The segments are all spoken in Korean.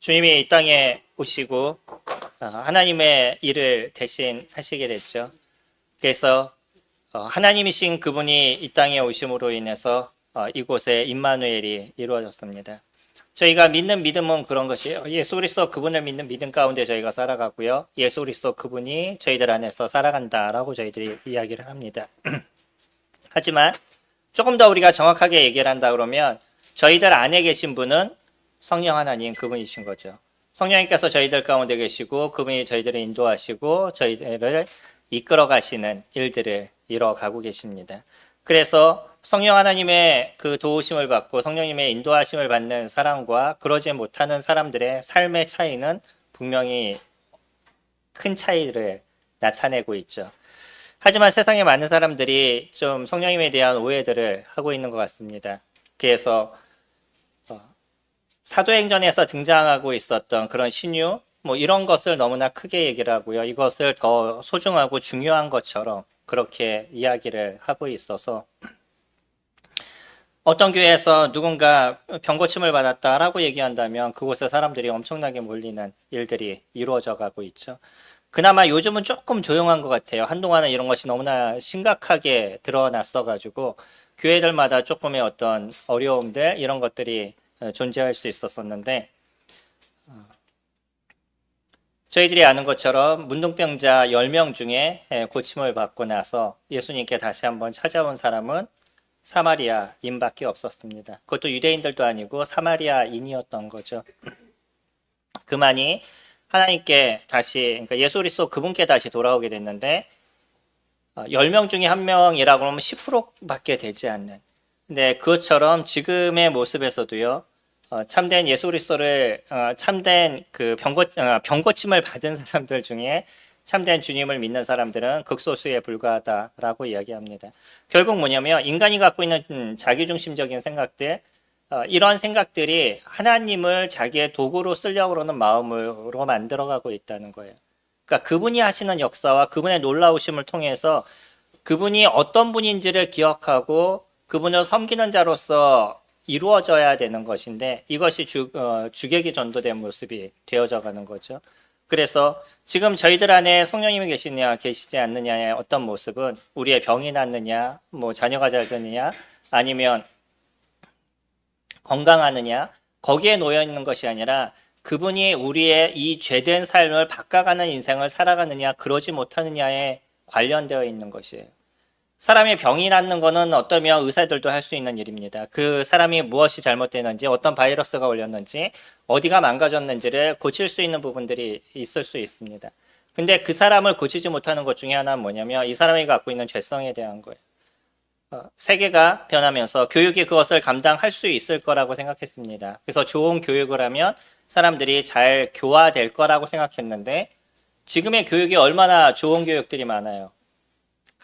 주님이 이 땅에 오시고 하나님의 일을 대신 하시게 됐죠. 그래서 하나님이신 그분이 이 땅에 오심으로 인해서 이곳에 임마누엘이 이루어졌습니다. 저희가 믿는 믿음은 그런 것이에요. 예수 그리스도 그분을 믿는 믿음 가운데 저희가 살아가고요. 예수 그리스도 그분이 저희들 안에서 살아간다라고 저희들이 이야기를 합니다. 하지만 조금 더 우리가 정확하게 얘기를 한다 그러면 저희들 안에 계신 분은 성령 하나님 그분이신 거죠. 성령님께서 저희들 가운데 계시고 그분이 저희들을 인도하시고 저희들을 이끌어 가시는 일들을 이뤄가고 계십니다. 그래서 성령 하나님의 그 도우심을 받고 성령님의 인도하심을 받는 사람과 그러지 못하는 사람들의 삶의 차이는 분명히 큰 차이를 나타내고 있죠. 하지만 세상에 많은 사람들이 좀 성령님에 대한 오해들을 하고 있는 것 같습니다. 그래서 사도행전에서 등장하고 있었던 그런 신유 이런 것을 너무나 크게 얘기를 하고요. 이것을 더 소중하고 중요한 것처럼 그렇게 이야기를 하고 있어서 어떤 교회에서 누군가 병고침을 받았다라고 얘기한다면 그곳에 사람들이 엄청나게 몰리는 일들이 이루어져 가고 있죠. 그나마 요즘은 조금 조용한 것 같아요. 한동안은 이런 것이 너무나 심각하게 드러났어 가지고 교회들마다 조금의 어떤 어려움들 이런 것들이 존재할 수 있었었는데 저희들이 아는 것처럼 문둥병자 10명 중에 고침을 받고 나서 예수님께 다시 한번 찾아온 사람은 사마리아인밖에 없었습니다. 그것도 유대인들도 아니고 사마리아인이었던 거죠. 그만이 하나님께 다시 그러니까 예수 그리스도 그분께 다시 돌아오게 됐는데 10명 중에 1명이라고 하면 10%밖에 되지 않는 근데 그것처럼 지금의 모습에서도요. 참된 예수 그리스도를 참된 그 병고침을 받은 사람들 중에 참된 주님을 믿는 사람들은 극소수에 불과하다라고 이야기합니다. 결국 뭐냐면 인간이 갖고 있는 자기중심적인 생각들 이런 생각들이 하나님을 자기의 도구로 쓰려고 하는 마음으로 만들어가고 있다는 거예요. 그러니까 그분이 하시는 역사와 그분의 놀라우심을 통해서 그분이 어떤 분인지를 기억하고 그분을 섬기는 자로서 이루어져야 되는 것인데 이것이 주객이 전도된 모습이 되어져 가는 거죠. 그래서 지금 저희들 안에 성령님이 계시냐 계시지 않느냐의 어떤 모습은 우리의 병이 낫느냐 자녀가 잘 되느냐 아니면 건강하느냐 거기에 놓여 있는 것이 아니라 그분이 우리의 이 죄된 삶을 바꿔가는 인생을 살아가느냐 그러지 못하느냐에 관련되어 있는 것이에요. 사람의 병이 낫는 것은 어떠면 의사들도 할 수 있는 일입니다. 그 사람이 무엇이 잘못되는지 어떤 바이러스가 걸렸는지 어디가 망가졌는지를 고칠 수 있는 부분들이 있을 수 있습니다. 근데 그 사람을 고치지 못하는 것 중에 하나는 뭐냐면 이 사람이 갖고 있는 죄성에 대한 거예요. 세계가 변하면서 교육이 그것을 감당할 수 있을 거라고 생각했습니다. 그래서 좋은 교육을 하면 사람들이 잘 교화될 거라고 생각했는데 지금의 교육이 얼마나 좋은 교육들이 많아요.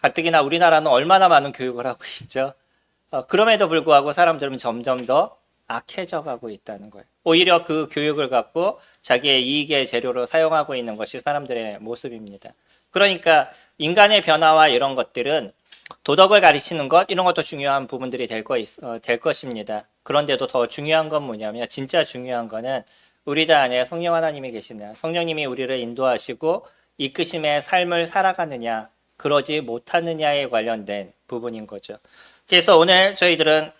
가뜩이나 우리나라는 얼마나 많은 교육을 하고 있죠. 그럼에도 불구하고 사람들은 점점 더 악해져 가고 있다는 거예요. 오히려 그 교육을 갖고 자기의 이익의 재료로 사용하고 있는 것이 사람들의 모습입니다. 그러니까 인간의 변화와 이런 것들은 도덕을 가르치는 것 이런 것도 중요한 부분들이 될 것입니다. 그런데도 더 중요한 건 뭐냐면 진짜 중요한 거는 우리들 안에 성령 하나님이 계시냐 성령님이 우리를 인도하시고 이끄심의 삶을 살아가느냐 그러지 못하느냐에 관련된 부분인 거죠. 그래서 오늘 저희들은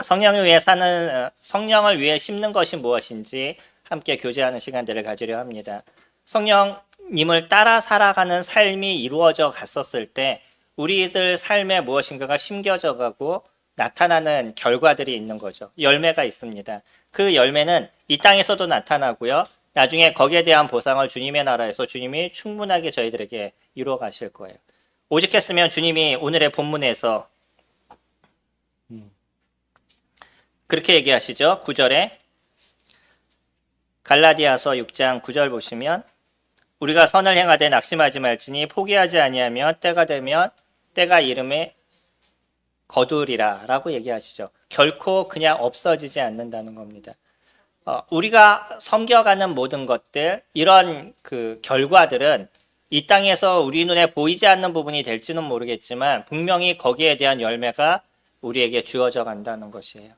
성령을 위해 심는 것이 무엇인지 함께 교제하는 시간들을 가지려 합니다. 성령님을 따라 살아가는 삶이 이루어져 갔었을 때 우리들 삶에 무엇인가가 심겨져 가고 나타나는 결과들이 있는 거죠. 열매가 있습니다. 그 열매는 이 땅에서도 나타나고요. 나중에 거기에 대한 보상을 주님의 나라에서 주님이 충분하게 저희들에게 이루어 가실 거예요. 오직했으면 주님이 오늘의 본문에서 그렇게 얘기하시죠. 9절에 갈라디아서 6장 9절 보시면 우리가 선을 행하되 낙심하지 말지니 포기하지 아니하면 때가 되면 때가 이름에 거두리라 라고 얘기하시죠. 결코 그냥 없어지지 않는다는 겁니다. 우리가 섬겨가는 모든 것들 이런 그 결과들은 이 땅에서 우리 눈에 보이지 않는 부분이 될지는 모르겠지만 분명히 거기에 대한 열매가 우리에게 주어져 간다는 것이에요.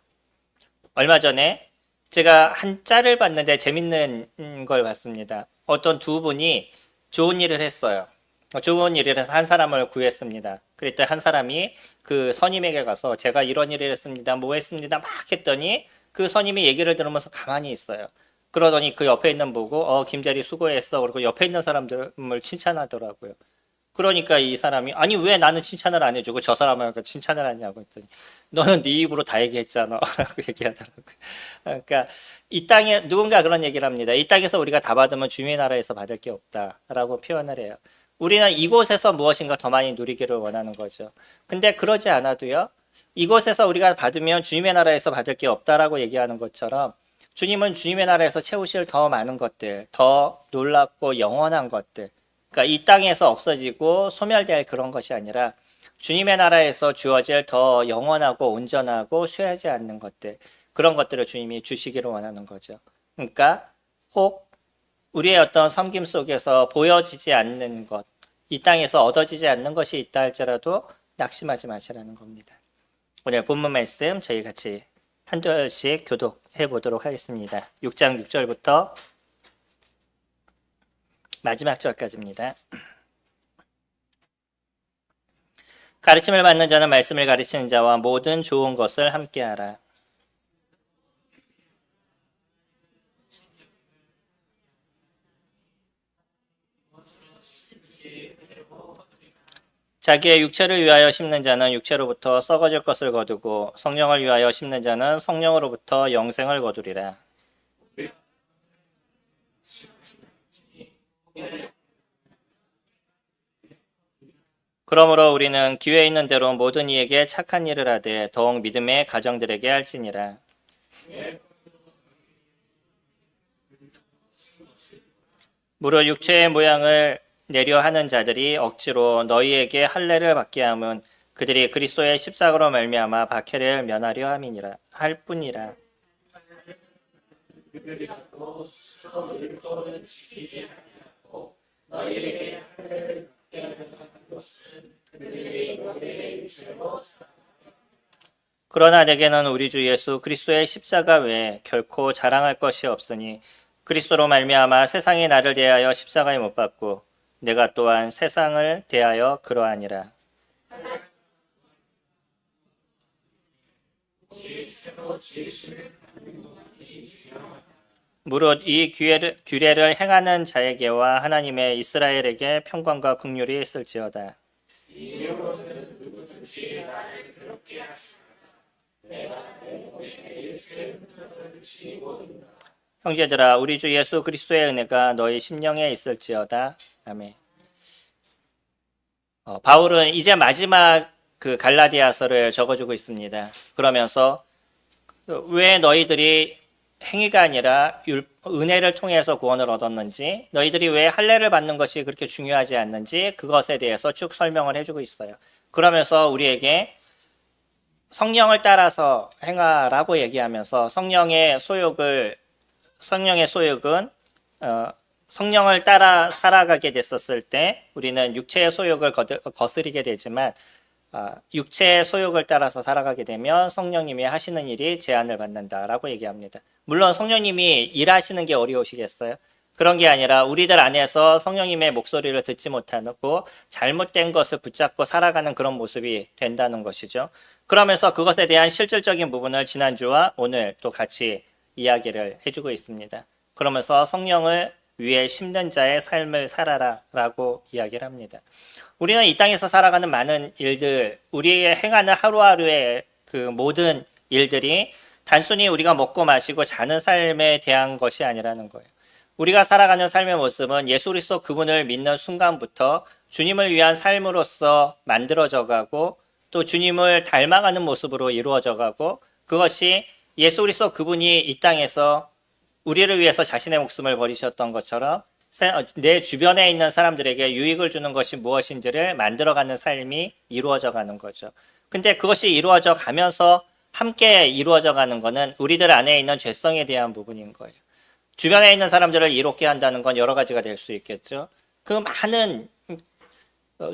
얼마 전에 제가 한 짤을 봤는데 재밌는 걸 봤습니다. 어떤 두 분이 좋은 일을 했어요. 좋은 일을 해서 한 사람을 구했습니다. 그랬더니 한 사람이 그 선임에게 가서 제가 이런 일을 했습니다. 뭐 했습니다. 막 했더니 그 선임이 얘기를 들으면서 가만히 있어요. 그러더니 그 옆에 있는 보고 김대리 수고했어. 그리고 옆에 있는 사람들을 칭찬하더라고요. 그러니까 이 사람이 아니 왜 나는 칭찬을 안 해주고 저 사람한테 칭찬을 하냐고 했더니 너는 네 입으로 다 얘기했잖아 라고 얘기하더라고요. 그러니까 이 땅에 누군가 그런 얘기를 합니다. 이 땅에서 우리가 다 받으면 주님의 나라에서 받을 게 없다라고 표현을 해요. 우리는 이곳에서 무엇인가 더 많이 누리기를 원하는 거죠. 근데 그러지 않아도요. 이곳에서 우리가 받으면 주님의 나라에서 받을 게 없다라고 얘기하는 것처럼 주님은 주님의 나라에서 채우실 더 많은 것들, 더 놀랍고 영원한 것들, 그러니까 이 땅에서 없어지고 소멸될 그런 것이 아니라 주님의 나라에서 주어질 더 영원하고 온전하고 쇠하지 않는 것들, 그런 것들을 주님이 주시기를 원하는 거죠. 그러니까 혹 우리의 어떤 섬김 속에서 보여지지 않는 것, 이 땅에서 얻어지지 않는 것이 있다 할지라도 낙심하지 마시라는 겁니다. 오늘 본문 말씀 저희 같이 한 절씩 교독해 보도록 하겠습니다. 6장 6절부터 마지막 절까지입니다. 가르침을 받는 자는 말씀을 가르치는 자와 모든 좋은 것을 함께하라. 자기의 육체를 위하여 심는 자는 육체로부터 썩어질 것을 거두고 성령을 위하여 심는 자는 성령으로부터 영생을 거두리라. 그러므로 우리는 기회 있는 대로 모든 이에게 착한 일을 하되 더욱 믿음의 가정들에게 할지니라. 무릇 육체의 모양을 내려 하는 자들이 억지로 너희에게 할례를 받게 함은 그들이 그리스도의 십자가로 말미암아 박해를 면하려 함이니라 할 뿐이라. 그러나 내게는 우리 주 예수 그리스도의 십자가 외에 결코 자랑할 것이 없으니 그리스도로 말미암아 세상이 나를 대하여 십자가에 못 박고 내가 또한 세상을 대하여 그러하니라. 무릇 이 규례를 행하는 자에게와 하나님의 이스라엘에게 평강과 긍휼이 있을지어다. 형제들아 우리 주 예수 그리스도의 은혜가 너희 심령에 있을지어다. 아멘. 바울은 이제 마지막 그 갈라디아서를 적어주고 있습니다. 그러면서 왜 너희들이 행위가 아니라 은혜를 통해서 구원을 얻었는지, 너희들이 왜 할례를 받는 것이 그렇게 중요하지 않는지 그것에 대해서 쭉 설명을 해주고 있어요. 그러면서 우리에게 성령을 따라서 행하라고 얘기하면서 성령의 소욕은 성령을 따라 살아가게 됐었을 때 우리는 육체의 소욕을 거스리게 되지만 육체의 소욕을 따라서 살아가게 되면 성령님이 하시는 일이 제한을 받는다라고 얘기합니다. 물론 성령님이 일하시는 게 어려우시겠어요? 그런 게 아니라 우리들 안에서 성령님의 목소리를 듣지 못하고 잘못된 것을 붙잡고 살아가는 그런 모습이 된다는 것이죠. 그러면서 그것에 대한 실질적인 부분을 지난주와 오늘 또 같이 이야기를 해주고 있습니다. 그러면서 성령을 위에 심는 자의 삶을 살아라 라고 이야기를 합니다. 우리는 이 땅에서 살아가는 많은 일들, 우리의 행하는 하루하루의 그 모든 일들이 단순히 우리가 먹고 마시고 자는 삶에 대한 것이 아니라는 거예요. 우리가 살아가는 삶의 모습은 예수 그리스도 그분을 믿는 순간부터 주님을 위한 삶으로서 만들어져 가고 또 주님을 닮아가는 모습으로 이루어져 가고 그것이 예수 그리스도 그분이 이 땅에서 우리를 위해서 자신의 목숨을 버리셨던 것처럼 내 주변에 있는 사람들에게 유익을 주는 것이 무엇인지를 만들어가는 삶이 이루어져 가는 거죠. 근데 그것이 이루어져 가면서 함께 이루어져 가는 것은 우리들 안에 있는 죄성에 대한 부분인 거예요. 주변에 있는 사람들을 이롭게 한다는 건 여러 가지가 될 수 있겠죠. 그 많은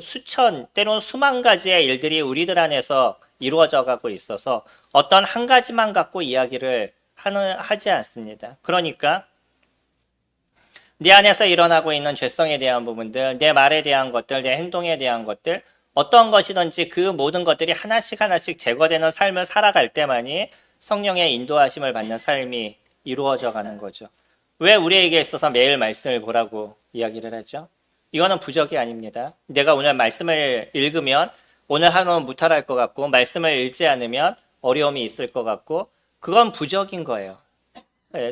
수천 때로는 수만 가지의 일들이 우리들 안에서 이루어져 가고 있어서 어떤 한 가지만 갖고 이야기를 하지 않습니다. 그러니까 내 안에서 일어나고 있는 죄성에 대한 부분들, 내 말에 대한 것들, 내 행동에 대한 것들, 어떤 것이든지 그 모든 것들이 하나씩 하나씩 제거되는 삶을 살아갈 때만이 성령의 인도하심을 받는 삶이 이루어져 가는 거죠. 왜 우리에게 있어서 매일 말씀을 보라고 이야기를 하죠? 이거는 부적이 아닙니다. 내가 오늘 말씀을 읽으면 오늘 하루는 무탈할 것 같고, 말씀을 읽지 않으면 어려움이 있을 것 같고, 그건 부적인 거예요.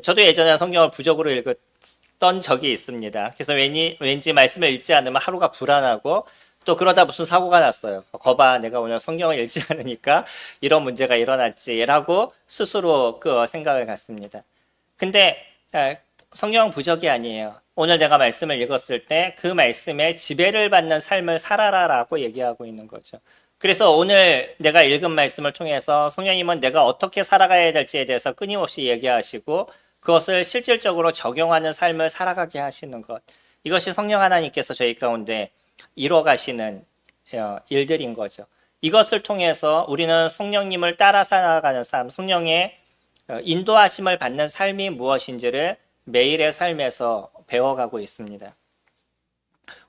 저도 예전에 성경을 부적으로 읽었던 적이 있습니다. 그래서 왠지 말씀을 읽지 않으면 하루가 불안하고, 또 그러다 무슨 사고가 났어요. 거봐, 내가 오늘 성경을 읽지 않으니까 이런 문제가 일어났지라고 스스로 그 생각을 갖습니다. 근데 성경은 부적이 아니에요. 오늘 내가 말씀을 읽었을 때 그 말씀에 지배를 받는 삶을 살아라라고 얘기하고 있는 거죠. 그래서 오늘 내가 읽은 말씀을 통해서 성령님은 내가 어떻게 살아가야 될지에 대해서 끊임없이 얘기하시고 그것을 실질적으로 적용하는 삶을 살아가게 하시는 것. 이것이 성령 하나님께서 저희 가운데 이뤄가시는 일들인 거죠. 이것을 통해서 우리는 성령님을 따라 살아가는 삶, 성령의 인도하심을 받는 삶이 무엇인지를 매일의 삶에서 배워가고 있습니다.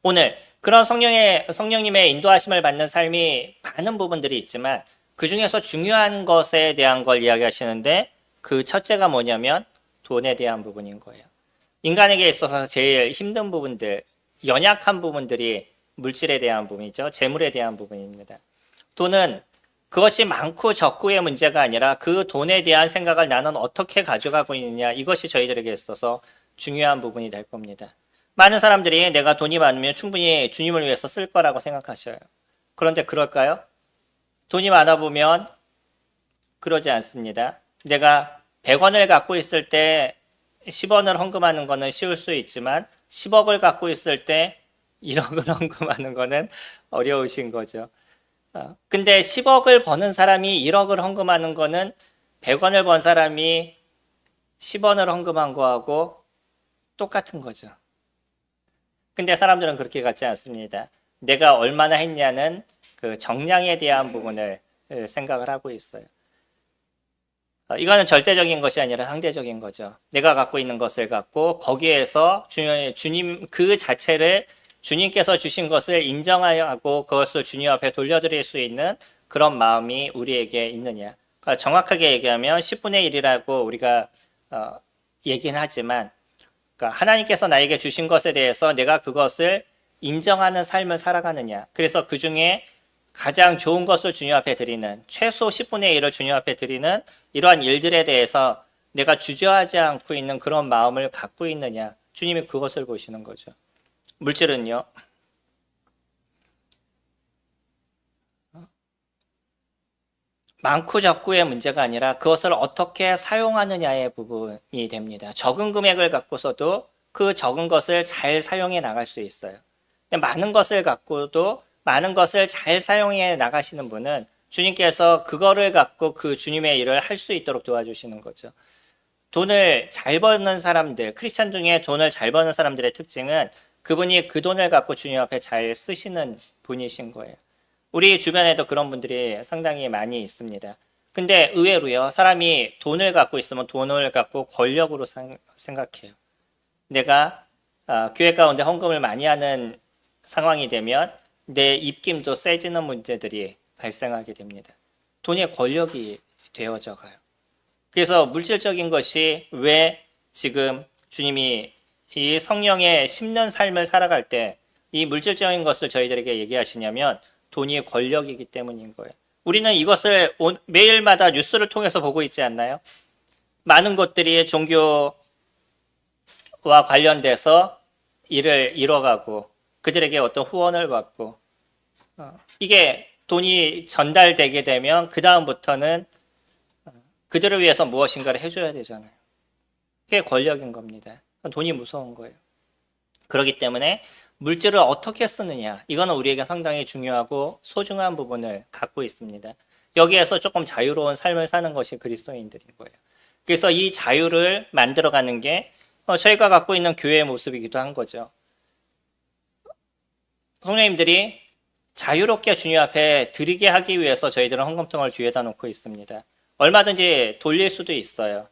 오늘 그런 성령님의 인도하심을 받는 삶이 많은 부분들이 있지만 그 중에서 중요한 것에 대한 걸 이야기하시는데 그 첫째가 뭐냐면 돈에 대한 부분인 거예요. 인간에게 있어서 제일 힘든 부분들, 연약한 부분들이 물질에 대한 부분이죠. 재물에 대한 부분입니다. 돈은 그것이 많고 적고의 문제가 아니라 그 돈에 대한 생각을 나는 어떻게 가져가고 있느냐, 이것이 저희들에게 있어서 중요한 부분이 될 겁니다. 많은 사람들이 내가 돈이 많으면 충분히 주님을 위해서 쓸 거라고 생각하셔요. 그런데 그럴까요? 돈이 많아 보면 그러지 않습니다. 내가 100원을 갖고 있을 때 10원을 헌금하는 거는 쉬울 수 있지만 10억을 갖고 있을 때 1억을 헌금하는 거는 어려우신 거죠. 근데 10억을 버는 사람이 1억을 헌금하는 거는 100원을 번 사람이 10원을 헌금한 거하고 똑같은 거죠. 근데 사람들은 그렇게 갖지 않습니다. 내가 얼마나 했냐는 그 정량에 대한 부분을 생각을 하고 있어요. 이거는 절대적인 것이 아니라 상대적인 거죠. 내가 갖고 있는 것을 갖고 거기에서 주님 그 자체를 주님께서 주신 것을 인정하고 그것을 주님 앞에 돌려드릴 수 있는 그런 마음이 우리에게 있느냐. 그러니까 정확하게 얘기하면 10분의 1이라고 우리가 얘기는 하지만 그러니까 하나님께서 나에게 주신 것에 대해서 내가 그것을 인정하는 삶을 살아가느냐. 그래서 그 중에 가장 좋은 것을 주님 앞에 드리는 최소 10분의 1을 주님 앞에 드리는 이러한 일들에 대해서 내가 주저하지 않고 있는 그런 마음을 갖고 있느냐. 주님이 그것을 보시는 거죠. 물질은요. 많고 적고의 문제가 아니라 그것을 어떻게 사용하느냐의 부분이 됩니다. 적은 금액을 갖고서도 그 적은 것을 잘 사용해 나갈 수 있어요. 근데 많은 것을 갖고도 많은 것을 잘 사용해 나가시는 분은 주님께서 그거를 갖고 그 주님의 일을 할 수 있도록 도와주시는 거죠. 돈을 잘 버는 사람들, 크리스찬 중에 돈을 잘 버는 사람들의 특징은 그분이 그 돈을 갖고 주님 앞에 잘 쓰시는 분이신 거예요. 우리 주변에도 그런 분들이 상당히 많이 있습니다. 근데 의외로요, 사람이 돈을 갖고 있으면 돈을 갖고 권력으로 생각해요. 내가 교회 가운데 헌금을 많이 하는 상황이 되면 내 입김도 세지는 문제들이 발생하게 됩니다. 돈의 권력이 되어져 가요. 그래서 물질적인 것이 왜 지금 주님이 이 성령의 심는 삶을 살아갈 때 이 물질적인 것을 저희들에게 얘기하시냐면 돈이 권력이기 때문인 거예요. 우리는 이것을 매일마다 뉴스를 통해서 보고 있지 않나요? 많은 것들이 종교와 관련돼서 일을 이뤄가고 그들에게 어떤 후원을 받고 이게 돈이 전달되게 되면 그 다음부터는 그들을 위해서 무엇인가를 해줘야 되잖아요. 그게 권력인 겁니다. 돈이 무서운 거예요. 그렇기 때문에 물질을 어떻게 쓰느냐, 이거는 우리에게 상당히 중요하고 소중한 부분을 갖고 있습니다. 여기에서 조금 자유로운 삶을 사는 것이 그리스도인들인 거예요. 그래서 이 자유를 만들어가는 게 저희가 갖고 있는 교회의 모습이기도 한 거죠. 성령님들이 자유롭게 주님 앞에 드리게 하기 위해서 저희들은 헌금통을 뒤에다 놓고 있습니다. 얼마든지 돌릴 수도 있어요.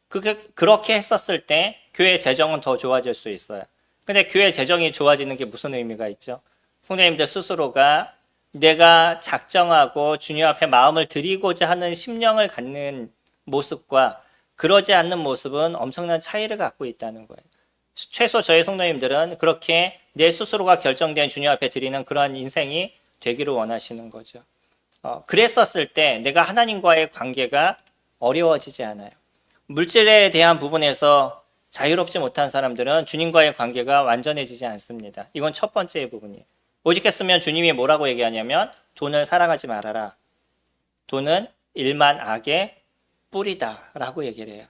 그렇게 했었을 때 교회 재정은 더 좋아질 수 있어요. 근데 교회 재정이 좋아지는 게 무슨 의미가 있죠? 성도님들 스스로가 내가 작정하고 주님 앞에 마음을 드리고자 하는 심령을 갖는 모습과 그러지 않는 모습은 엄청난 차이를 갖고 있다는 거예요. 최소 저희 성도님들은 그렇게 내 스스로가 결정된 주님 앞에 드리는 그러한 인생이 되기를 원하시는 거죠. 그랬었을 때 내가 하나님과의 관계가 어려워지지 않아요. 물질에 대한 부분에서 자유롭지 못한 사람들은 주님과의 관계가 완전해지지 않습니다. 이건 첫 번째 부분이에요. 오직했으면 주님이 뭐라고 얘기하냐면 돈을 사랑하지 말아라. 돈은 일만 악의 뿌리다 라고 얘기를 해요.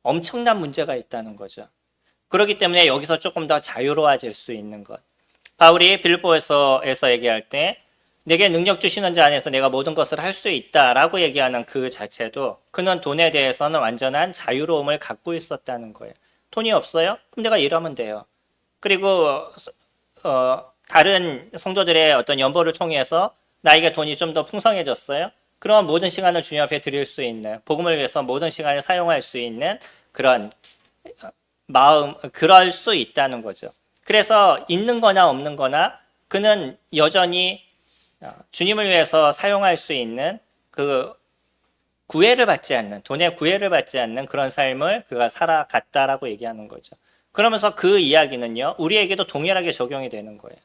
엄청난 문제가 있다는 거죠. 그렇기 때문에 여기서 조금 더 자유로워질 수 있는 것. 바울이 빌립보에서 얘기할 때 내게 능력 주시는 자 안에서 내가 모든 것을 할 수 있다라고 얘기하는 그 자체도 그는 돈에 대해서는 완전한 자유로움을 갖고 있었다는 거예요. 돈이 없어요? 그럼 내가 일하면 돼요. 그리고 다른 성도들의 어떤 연보를 통해서 나에게 돈이 좀 더 풍성해졌어요? 그럼 모든 시간을 주님 앞에 드릴 수 있는, 복음을 위해서 모든 시간을 사용할 수 있는 그런 마음, 그럴 수 있다는 거죠. 그래서 있는 거나 없는 거나 그는 여전히 주님을 위해서 사용할 수 있는 그 구애를 받지 않는, 돈의 구애를 받지 않는 그런 삶을 그가 살아갔다라고 얘기하는 거죠. 그러면서 그 이야기는요, 우리에게도 동일하게 적용이 되는 거예요.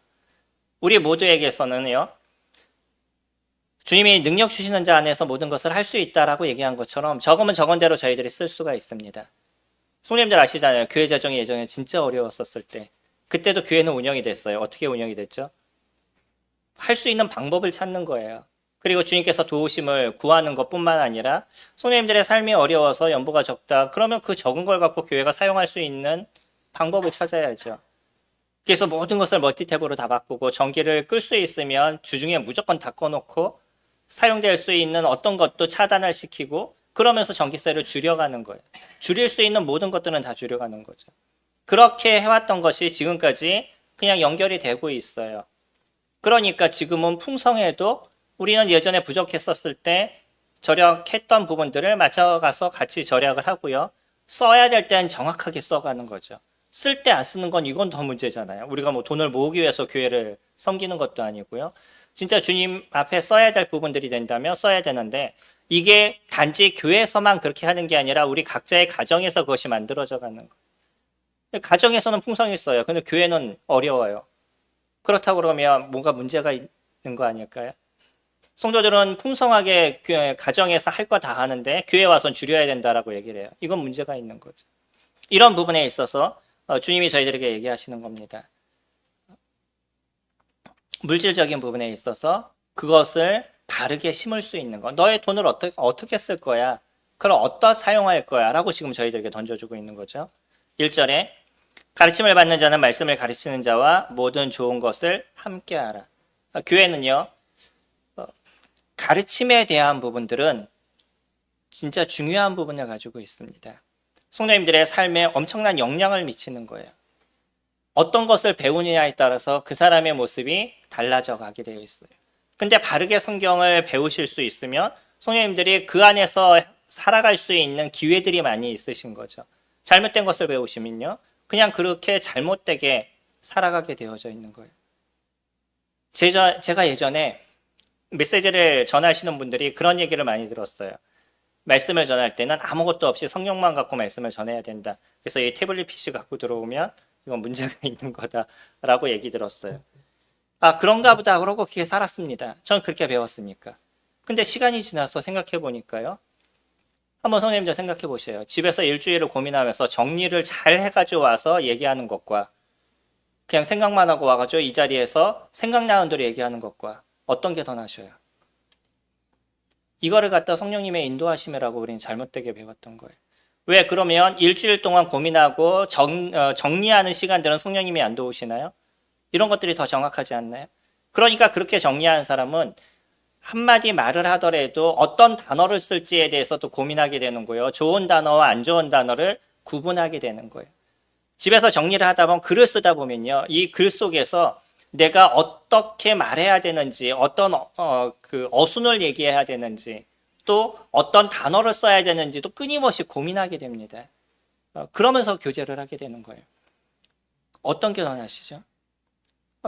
우리 모두에게서는요, 주님이 능력 주시는 자 안에서 모든 것을 할 수 있다라고 얘기한 것처럼 적으면 적은 대로 저희들이 쓸 수가 있습니다. 성도님들 아시잖아요. 교회 재정이 예전에 진짜 어려웠었을 때. 그때도 교회는 운영이 됐어요. 어떻게 운영이 됐죠? 할 수 있는 방법을 찾는 거예요. 그리고 주님께서 도우심을 구하는 것뿐만 아니라 성도님들의 삶이 어려워서 연보가 적다. 그러면 그 적은 걸 갖고 교회가 사용할 수 있는 방법을 찾아야죠. 그래서 모든 것을 멀티탭으로 다 바꾸고 전기를 끌 수 있으면 주중에 무조건 다 꺼놓고 사용될 수 있는 어떤 것도 차단을 시키고 그러면서 전기세를 줄여가는 거예요. 줄일 수 있는 모든 것들은 다 줄여가는 거죠. 그렇게 해왔던 것이 지금까지 그냥 연결이 되고 있어요. 그러니까 지금은 풍성해도 우리는 예전에 부족했었을 때 절약했던 부분들을 맞춰가서 같이 절약을 하고요. 써야 될 땐 정확하게 써가는 거죠. 쓸 때 안 쓰는 건 이건 더 문제잖아요. 우리가 뭐 돈을 모으기 위해서 교회를 섬기는 것도 아니고요. 진짜 주님 앞에 써야 될 부분들이 된다면 써야 되는데 이게 단지 교회에서만 그렇게 하는 게 아니라 우리 각자의 가정에서 그것이 만들어져 가는 거예요. 가정에서는 풍성이 있어요. 근데 교회는 어려워요. 그렇다고 그러면 뭔가 문제가 있는 거 아닐까요? 성도들은 풍성하게 가정에서 할 거 다 하는데 교회 와서는 줄여야 된다라고 얘기를 해요. 이건 문제가 있는 거죠. 이런 부분에 있어서 주님이 저희들에게 얘기하시는 겁니다. 물질적인 부분에 있어서 그것을 바르게 심을 수 있는 것. 너의 돈을 어떻게 쓸 거야? 그럼 어디다 사용할 거야? 라고 지금 저희들에게 던져주고 있는 거죠. 1절에 가르침을 받는 자는 말씀을 가르치는 자와 모든 좋은 것을 함께하라. 교회는요. 가르침에 대한 부분들은 진짜 중요한 부분을 가지고 있습니다. 성도님들의 삶에 엄청난 영향을 미치는 거예요. 어떤 것을 배우느냐에 따라서 그 사람의 모습이 달라져 가게 되어 있어요. 근데 바르게 성경을 배우실 수 있으면 성도님들이 그 안에서 살아갈 수 있는 기회들이 많이 있으신 거죠. 잘못된 것을 배우시면요. 그냥 그렇게 잘못되게 살아가게 되어져 있는 거예요. 제가 예전에 메시지를 전하시는 분들이 그런 얘기를 많이 들었어요. 말씀을 전할 때는 아무것도 없이 성경만 갖고 말씀을 전해야 된다. 그래서 이 태블릿 PC 갖고 들어오면 이건 문제가 있는 거다라고 얘기 들었어요. 아, 그런가 보다 그러고 그렇게 살았습니다. 저는 그렇게 배웠으니까. 근데 시간이 지나서 생각해 보니까요. 한번 선생님들 생각해 보세요. 집에서 일주일을 고민하면서 정리를 잘 해가지고 와서 얘기하는 것과 그냥 생각만 하고 와가지고 이 자리에서 생각나는 대로 얘기하는 것과 어떤 게 더 나으셔요? 이거를 갖다 성령님의 인도하심이라고 우리는 잘못되게 배웠던 거예요. 왜? 그러면 일주일 동안 고민하고 정리하는 시간들은 성령님이 안 도우시나요? 이런 것들이 더 정확하지 않나요? 그러니까 그렇게 정리하는 사람은 한마디 말을 하더라도 어떤 단어를 쓸지에 대해서도 고민하게 되는 거예요. 좋은 단어와 안 좋은 단어를 구분하게 되는 거예요. 집에서 정리를 하다 보면 글을 쓰다 보면요. 이 글 속에서 내가 어떻게 말해야 되는지, 어떤 그 어순을 얘기해야 되는지, 또 어떤 단어를 써야 되는지도 끊임없이 고민하게 됩니다. 그러면서 교제를 하게 되는 거예요. 어떤 결혼하시죠?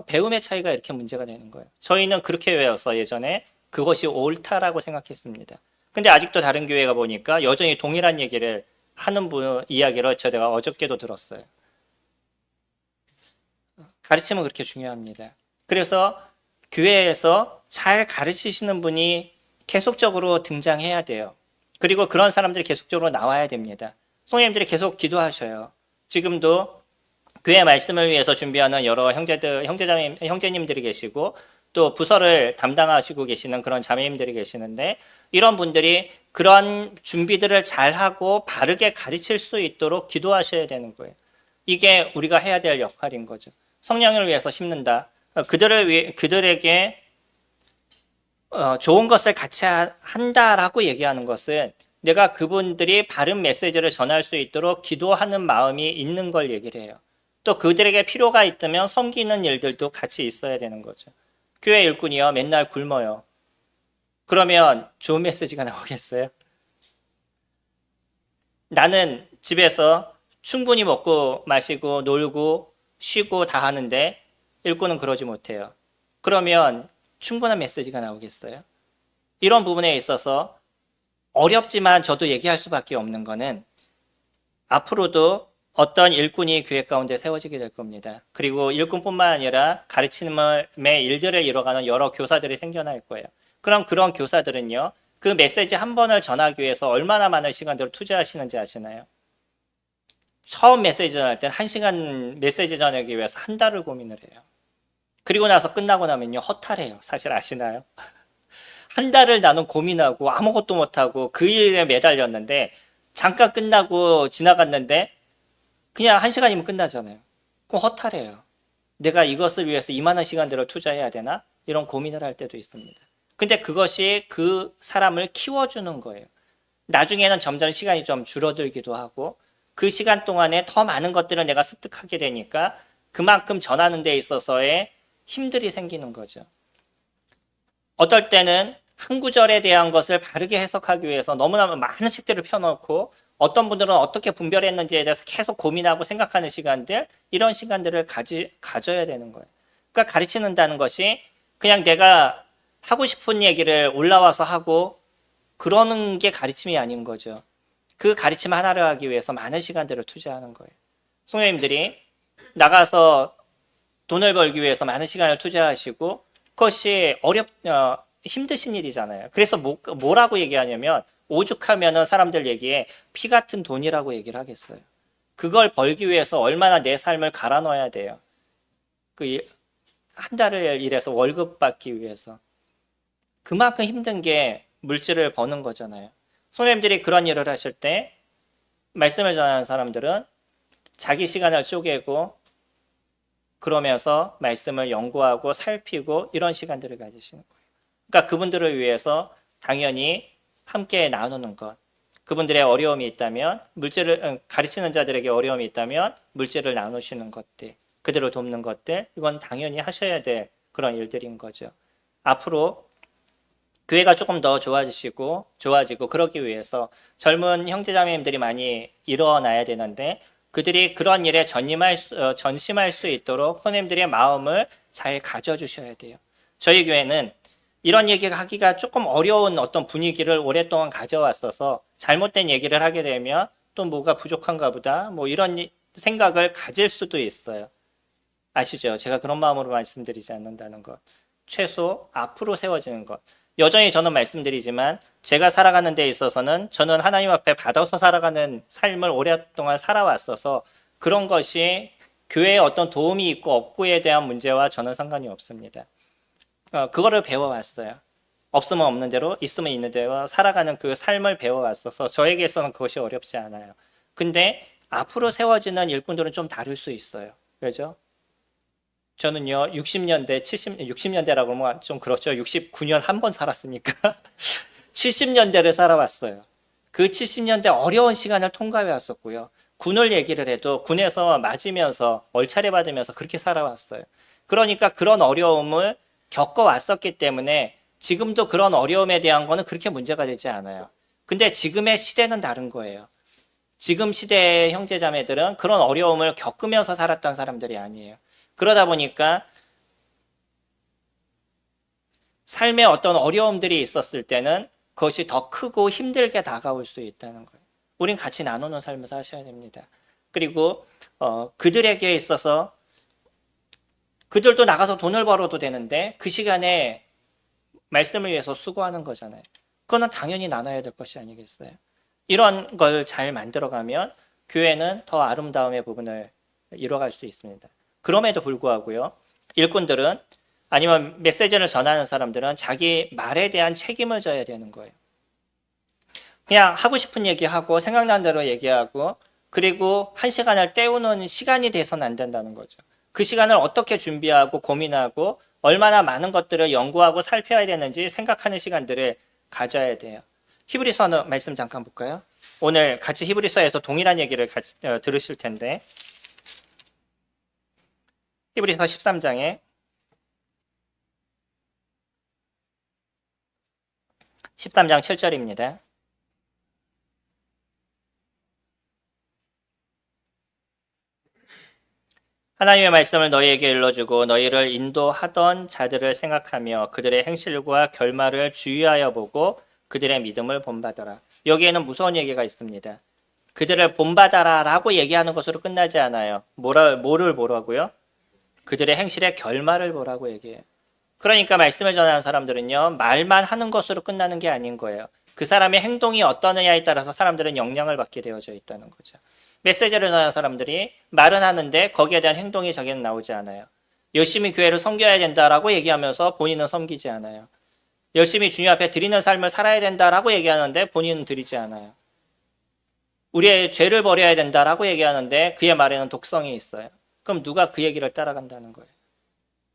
배움의 차이가 이렇게 문제가 되는 거예요. 저희는 그렇게 외워서 예전에 그것이 옳다라고 생각했습니다. 근데 아직도 다른 교회가 보니까 여전히 동일한 얘기를 하는 분 이야기를 제가 어저께도 들었어요. 가르침은 그렇게 중요합니다. 그래서 교회에서 잘 가르치시는 분이 계속적으로 등장해야 돼요. 그리고 그런 사람들이 계속적으로 나와야 됩니다. 성도님들이 계속 기도하셔요. 지금도 교회 말씀을 위해서 준비하는 여러 형제님들이 계시고 또 부서를 담당하시고 계시는 그런 자매님들이 계시는데 이런 분들이 그런 준비들을 잘하고 바르게 가르칠 수 있도록 기도하셔야 되는 거예요. 이게 우리가 해야 될 역할인 거죠. 성령을 위해서 심는다. 그들에게 좋은 것을 같이 한다라고 얘기하는 것은 내가 그분들이 바른 메시지를 전할 수 있도록 기도하는 마음이 있는 걸 얘기를 해요. 또 그들에게 필요가 있다면 섬기는 일들도 같이 있어야 되는 거죠. 교회 일꾼이요 맨날 굶어요. 그러면 좋은 메시지가 나오겠어요? 나는 집에서 충분히 먹고 마시고 놀고 쉬고 다 하는데 일꾼은 그러지 못해요. 그러면 충분한 메시지가 나오겠어요? 이런 부분에 있어서 어렵지만 저도 얘기할 수밖에 없는 거는 앞으로도 어떤 일꾼이 교회 가운데 세워지게 될 겁니다. 그리고 일꾼뿐만 아니라 가르침의 일들을 이뤄가는 여러 교사들이 생겨날 거예요. 그럼 그런 교사들은요, 그 메시지 한 번을 전하기 위해서 얼마나 많은 시간들을 투자하시는지 아시나요? 처음 메시지 전할 땐 1시간 메시지 전하기 위해서 한 달을 고민을 해요. 그리고 나서 끝나고 나면요, 허탈해요. 사실 아시나요? 한 달을 나는 고민하고 아무것도 못하고 그 일에 매달렸는데 잠깐 끝나고 지나갔는데 그냥 1시간이면 끝나잖아요. 그럼 허탈해요. 내가 이것을 위해서 이만한 시간들을 투자해야 되나? 이런 고민을 할 때도 있습니다. 근데 그것이 그 사람을 키워주는 거예요. 나중에는 점점 시간이 좀 줄어들기도 하고 그 시간 동안에 더 많은 것들을 내가 습득하게 되니까 그만큼 전하는 데 있어서의 힘들이 생기는 거죠. 어떨 때는 한 구절에 대한 것을 바르게 해석하기 위해서 너무나 많은 책들을 펴놓고 어떤 분들은 어떻게 분별했는지에 대해서 계속 고민하고 생각하는 시간들, 이런 시간들을 가져야 되는 거예요. 그러니까 가르치는다는 것이 그냥 내가 하고 싶은 얘기를 올라와서 하고 그러는 게 가르침이 아닌 거죠. 그 가르침 하나를 하기 위해서 많은 시간들을 투자하는 거예요. 성도님들이 나가서 돈을 벌기 위해서 많은 시간을 투자하시고 그것이 힘드신 일이잖아요. 그래서 뭐라고 얘기하냐면 오죽하면은 사람들 얘기에 피 같은 돈이라고 얘기를 하겠어요. 그걸 벌기 위해서 얼마나 내 삶을 갈아 넣어야 돼요. 한 달을 일해서 월급 받기 위해서. 그만큼 힘든 게 물질을 버는 거잖아요. 손님들이 그런 일을 하실 때 말씀을 전하는 사람들은 자기 시간을 쪼개고 그러면서 말씀을 연구하고 살피고 이런 시간들을 가지시는 거예요. 그러니까 그분들을 위해서 당연히 함께 나누는 것, 그분들의 어려움이 있다면 가르치는 자들에게 어려움이 있다면 물질을 나누시는 것들, 그들을 돕는 것들, 이건 당연히 하셔야 될 그런 일들인 거죠. 앞으로 교회가 조금 더 좋아지고 그러기 위해서 젊은 형제자매님들이 많이 일어나야 되는데 그들이 그런 일에 전심할 수 있도록 선생님들의 마음을 잘 가져주셔야 돼요. 저희 교회는 이런 얘기를 하기가 조금 어려운 어떤 분위기를 오랫동안 가져왔어서 잘못된 얘기를 하게 되면 또 뭐가 부족한가 보다 뭐 이런 생각을 가질 수도 있어요. 아시죠? 제가 그런 마음으로 말씀드리지 않는다는 것. 최소 앞으로 세워지는 것. 여전히 저는 말씀드리지만 제가 살아가는 데 있어서는 저는 하나님 앞에 받아서 살아가는 삶을 오랫동안 살아왔어서 그런 것이 교회에 어떤 도움이 있고 없고에 대한 문제와 저는 상관이 없습니다. 그거를 배워왔어요. 없으면 없는 대로 있으면 있는 대로 살아가는 그 삶을 배워왔어서 저에게서는 그것이 어렵지 않아요. 근데 앞으로 세워지는 일꾼들은 좀 다를 수 있어요. 왜죠? 저는요 60년대라고 하면 좀 그렇죠. 69년 한 번 살았으니까 70년대를 살아왔어요. 그 70년대 어려운 시간을 통과해 왔었고요. 군을 얘기를 해도 군에서 맞으면서 얼차례 받으면서 그렇게 살아왔어요. 그러니까 그런 어려움을 겪어왔었기 때문에 지금도 그런 어려움에 대한 거는 그렇게 문제가 되지 않아요. 근데 지금의 시대는 다른 거예요. 지금 시대의 형제자매들은 그런 어려움을 겪으면서 살았던 사람들이 아니에요. 그러다 보니까 삶에 어떤 어려움들이 있었을 때는 그것이 더 크고 힘들게 다가올 수 있다는 거예요. 우린 같이 나누는 삶을 사셔야 됩니다. 그리고 그들에게 있어서 그들도 나가서 돈을 벌어도 되는데 그 시간에 말씀을 위해서 수고하는 거잖아요. 그거는 당연히 나눠야 될 것이 아니겠어요? 이런 걸 잘 만들어가면 교회는 더 아름다움의 부분을 이뤄갈 수 있습니다. 그럼에도 불구하고요, 일꾼들은 아니면 메시지를 전하는 사람들은 자기 말에 대한 책임을 져야 되는 거예요. 그냥 하고 싶은 얘기하고 생각난 대로 얘기하고 그리고 한 시간을 때우는 시간이 돼서는 안 된다는 거죠. 그 시간을 어떻게 준비하고 고민하고 얼마나 많은 것들을 연구하고 살펴야 되는지 생각하는 시간들을 가져야 돼요. 히브리서 말씀 잠깐 볼까요? 오늘 같이 히브리서에서 동일한 얘기를 들으실 텐데 히브리서 13장에 13장 7절입니다. 하나님의 말씀을 너희에게 일러주고 너희를 인도하던 자들을 생각하며 그들의 행실과 결말을 주의하여 보고 그들의 믿음을 본받아라. 여기에는 무서운 얘기가 있습니다. 그들을 본받아라 라고 얘기하는 것으로 끝나지 않아요. 뭐를 보라고요? 그들의 행실의 결말을 보라고 얘기해요. 그러니까 말씀을 전하는 사람들은요, 말만 하는 것으로 끝나는 게 아닌 거예요. 그 사람의 행동이 어떠느냐에 따라서 사람들은 영향을 받게 되어져 있다는 거죠. 메시지를 전하는 사람들이 말은 하는데 거기에 대한 행동이 자기는 나오지 않아요. 열심히 교회를 섬겨야 된다라고 얘기하면서 본인은 섬기지 않아요. 열심히 주님 앞에 드리는 삶을 살아야 된다라고 얘기하는데 본인은 드리지 않아요. 우리의 죄를 버려야 된다라고 얘기하는데 그의 말에는 독성이 있어요. 그럼 누가 그 얘기를 따라간다는 거예요?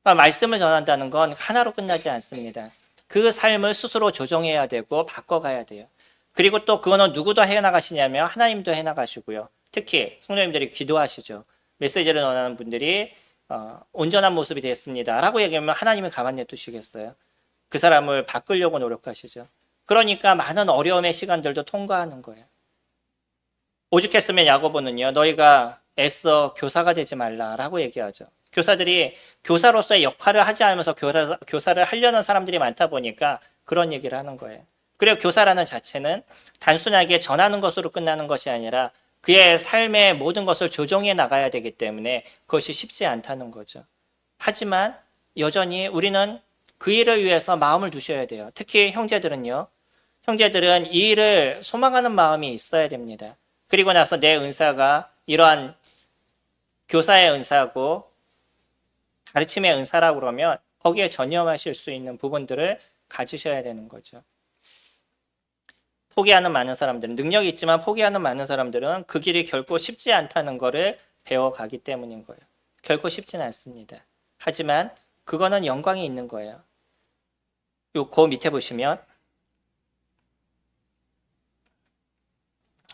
그러니까 말씀을 전한다는 건 하나로 끝나지 않습니다. 그 삶을 스스로 조정해야 되고 바꿔가야 돼요. 그리고 또 그거는 누구도 해나가시냐면 하나님도 해나가시고요. 특히 성도님들이 기도하시죠. 메시지를 전하는 분들이 온전한 모습이 됐습니다 라고 얘기하면 하나님이 가만히 냅두시겠어요? 그 사람을 바꾸려고 노력하시죠. 그러니까 많은 어려움의 시간들도 통과하는 거예요. 오죽했으면 야고보는요, 너희가 애써 교사가 되지 말라라고 얘기하죠. 교사들이 교사로서의 역할을 하지 않으면서 교사를 하려는 사람들이 많다 보니까 그런 얘기를 하는 거예요. 그리고 교사라는 자체는 단순하게 전하는 것으로 끝나는 것이 아니라 그의 삶의 모든 것을 조정해 나가야 되기 때문에 그것이 쉽지 않다는 거죠. 하지만 여전히 우리는 그 일을 위해서 마음을 두셔야 돼요. 특히 형제들은요. 형제들은 이 일을 소망하는 마음이 있어야 됩니다. 그리고 나서 내 은사가 이러한 교사의 은사고 가르침의 은사라고 그러면 거기에 전념하실 수 있는 부분들을 가지셔야 되는 거죠. 포기하는 많은 사람들은, 능력이 있지만 포기하는 많은 사람들은 그 길이 결코 쉽지 않다는 것을 배워가기 때문인 거예요. 결코 쉽지는 않습니다. 하지만 그거는 영광이 있는 거예요. 그 밑에 보시면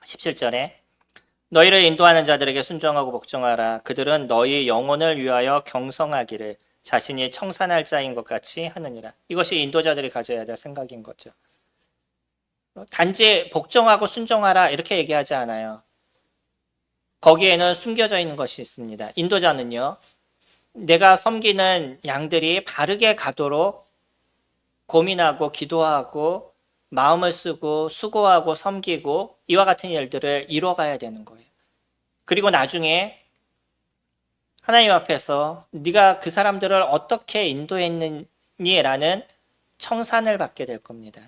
17절에 너희를 인도하는 자들에게 순종하고 복종하라. 그들은 너희 영혼을 위하여 경성하기를 자신이 청산할 자인 것 같이 하느니라. 이것이 인도자들이 가져야 될 생각인 거죠. 단지 복종하고 순종하라 이렇게 얘기하지 않아요. 거기에는 숨겨져 있는 것이 있습니다. 인도자는요, 내가 섬기는 양들이 바르게 가도록 고민하고 기도하고 마음을 쓰고 수고하고 섬기고 이와 같은 일들을 이뤄가야 되는 거예요. 그리고 나중에 하나님 앞에서 네가 그 사람들을 어떻게 인도했느니라는 청산을 받게 될 겁니다.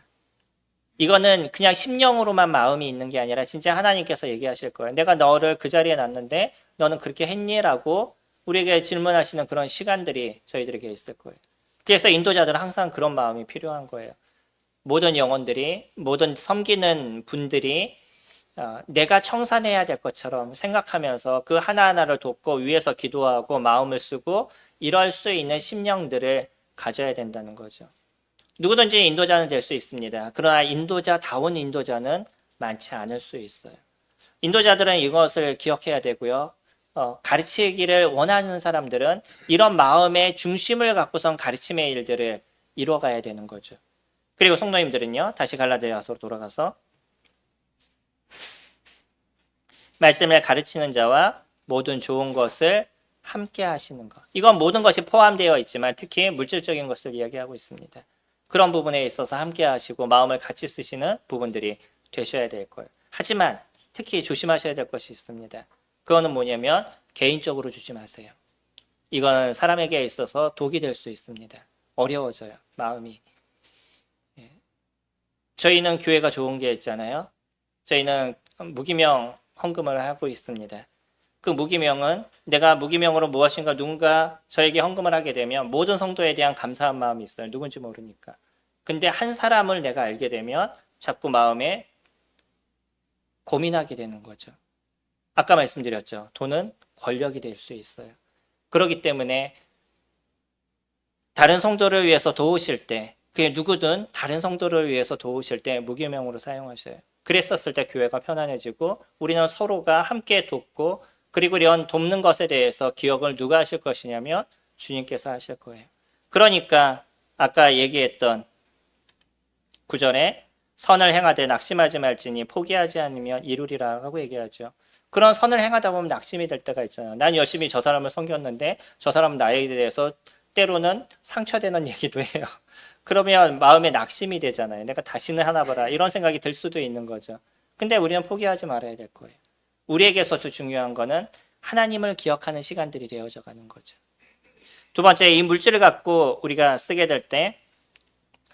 이거는 그냥 심령으로만 마음이 있는 게 아니라 진짜 하나님께서 얘기하실 거예요. 내가 너를 그 자리에 놨는데 너는 그렇게 했니? 라고 우리에게 질문하시는 그런 시간들이 저희들에게 있을 거예요. 그래서 인도자들은 항상 그런 마음이 필요한 거예요. 모든 영혼들이, 모든 섬기는 분들이 내가 청산해야 될 것처럼 생각하면서 그 하나하나를 돕고 위에서 기도하고 마음을 쓰고 이럴 수 있는 심령들을 가져야 된다는 거죠. 누구든지 인도자는 될 수 있습니다. 그러나 인도자다운 인도자는 많지 않을 수 있어요. 인도자들은 이것을 기억해야 되고요. 가르치기를 원하는 사람들은 이런 마음의 중심을 갖고선 가르침의 일들을 이뤄가야 되는 거죠. 그리고 성도님들은요, 다시 갈라디아서로 돌아가서 말씀을 가르치는 자와 모든 좋은 것을 함께 하시는 것. 이건 모든 것이 포함되어 있지만 특히 물질적인 것을 이야기하고 있습니다. 그런 부분에 있어서 함께 하시고 마음을 같이 쓰시는 부분들이 되셔야 될 거예요. 하지만 특히 조심하셔야 될 것이 있습니다. 그거는 뭐냐면 개인적으로 주지 마세요. 이건 사람에게 있어서 독이 될 수 있습니다. 어려워져요, 마음이. 저희는 교회가 좋은 게 있잖아요. 저희는 무기명 헌금을 하고 있습니다. 그 무기명은 내가 무기명으로 무엇인가 누군가 저에게 헌금을 하게 되면 모든 성도에 대한 감사한 마음이 있어요. 누군지 모르니까. 근데 한 사람을 내가 알게 되면 자꾸 마음에 고민하게 되는 거죠. 아까 말씀드렸죠. 돈은 권력이 될 수 있어요. 그렇기 때문에 다른 성도를 위해서 도우실 때, 그게 누구든 다른 성도를 위해서 도우실 때 무기명으로 사용하셔요. 그랬었을 때 교회가 편안해지고 우리는 서로가 함께 돕고, 그리고 이런 돕는 것에 대해서 기억을 누가 하실 것이냐면 주님께서 하실 거예요. 그러니까 아까 얘기했던 9절에 선을 행하되 낙심하지 말지니 포기하지 않으면 이루리라 하고 얘기하죠. 그런 선을 행하다 보면 낙심이 될 때가 있잖아요. 난 열심히 저 사람을 섬겼는데 저 사람은 나에 대해서 때로는 상처되는 얘기도 해요. 그러면 마음에 낙심이 되잖아요. 내가 다시는 하나 봐라 이런 생각이 들 수도 있는 거죠. 근데 우리는 포기하지 말아야 될 거예요. 우리에게서 더 중요한 거는 하나님을 기억하는 시간들이 되어져 가는 거죠. 두 번째, 이 물질을 갖고 우리가 쓰게 될 때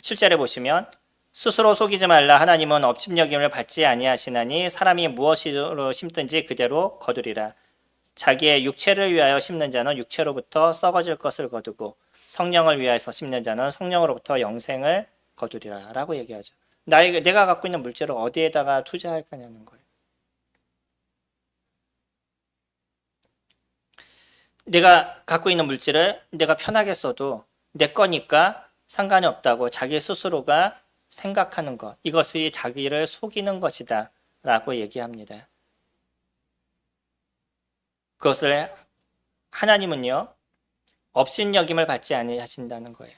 7절에 보시면 스스로 속이지 말라. 하나님은 업신여김을 받지 아니하시나니 사람이 무엇으로 심든지 그대로 거두리라. 자기의 육체를 위하여 심는 자는 육체로부터 썩어질 것을 거두고 성령을 위하여서 심는 자는 성령으로부터 영생을 거두리라 라고 얘기하죠. 내가 갖고 있는 물질을 어디에다가 투자할 거냐는 거예요. 내가 갖고 있는 물질을 내가 편하게 써도 내 거니까 상관이 없다고 자기 스스로가 생각하는 것, 이것이 자기를 속이는 것이다 라고 얘기합니다. 그것을 하나님은요 업신여김을 받지 아니하신다는 거예요.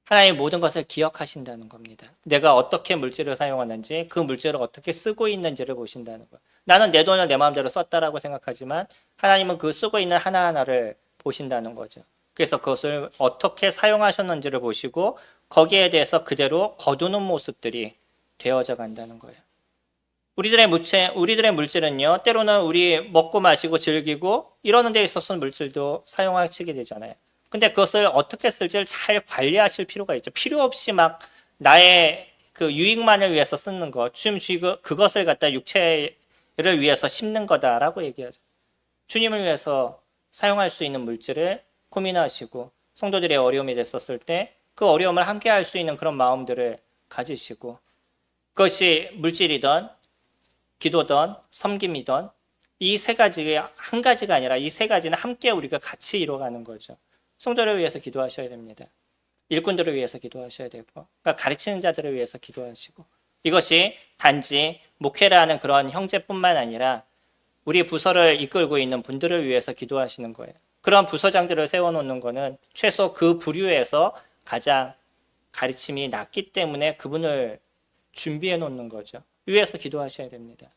하나님 모든 것을 기억하신다는 겁니다. 내가 어떻게 물질을 사용하는지, 그 물질을 어떻게 쓰고 있는지를 보신다는 거예요. 나는 내 돈을 내 마음대로 썼다라고 생각하지만 하나님은 그 쓰고 있는 하나하나를 보신다는 거죠. 그래서 그것을 어떻게 사용하셨는지를 보시고 거기에 대해서 그대로 거두는 모습들이 되어져 간다는 거예요. 우리들의 물질은요, 때로는 우리 먹고 마시고 즐기고 이러는 데 있어서는 물질도 사용하시게 되잖아요. 근데 그것을 어떻게 쓸지를 잘 관리하실 필요가 있죠. 필요 없이 막 나의 그 유익만을 위해서 쓰는 것, 그것을 갖다 육체를 위해서 심는 거다라고 얘기하죠. 주님을 위해서 사용할 수 있는 물질을 고민하시고 성도들의 어려움이 됐었을 때 그 어려움을 함께 할 수 있는 그런 마음들을 가지시고, 그것이 물질이든 기도든 섬김이든 이 세 가지가 한 가지가 아니라 이 세 가지는 함께 우리가 같이 이루어가는 거죠. 성도를 위해서 기도하셔야 됩니다. 일꾼들을 위해서 기도하셔야 되고, 그러니까 가르치는 자들을 위해서 기도하시고, 이것이 단지 목회라는 그런 형제뿐만 아니라 우리 부서를 이끌고 있는 분들을 위해서 기도하시는 거예요. 그런 부서장들을 세워놓는 거는 최소 그 부류에서 가장 가르침이 낮기 때문에 그분을 준비해 놓는 거죠. 위에서 기도하셔야 됩니다.